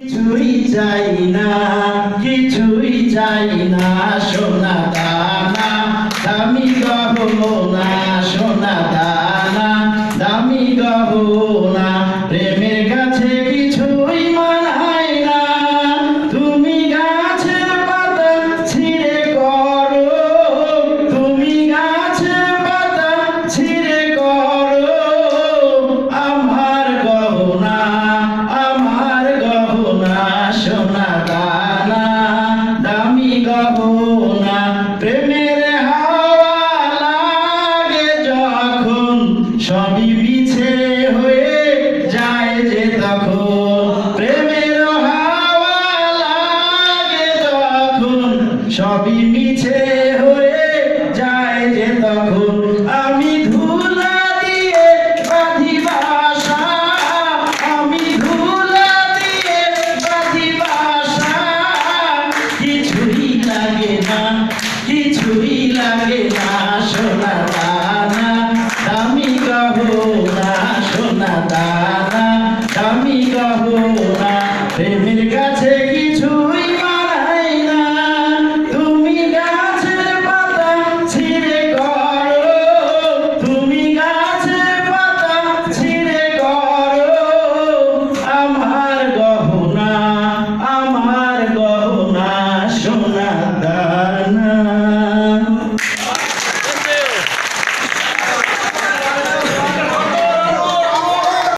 কিছুই চাই না, কিছুই চাই না, সোনা দানা দামি গহনা, সোনা দানা দামি গহনা, প্রেমের কাছে কিছুই মানায় না। তুমি গাছের পাতা ছিঁড়ে করো, তুমি গাছের পাতা ছিঁড়ে করো আমার গহনা, আমার গহনা, সোনা দানা দামি গহনা। প্রেমের হাওয়া লাগে যখন, সবই মিছে হয়ে যায় যে তখন। প্রেমের হাওয়া লাগে যখন, সবই মিছে হয়ে যায় যে তখন। আমি ধুলা দিয়ে বাঁধি বাসা, আমি ধুলা দিয়ে বাঁধি বাসা, কিছুই লাগে না, কিছুই লাগে না, সোনা দানা দামি গহনা, সোনা দানা।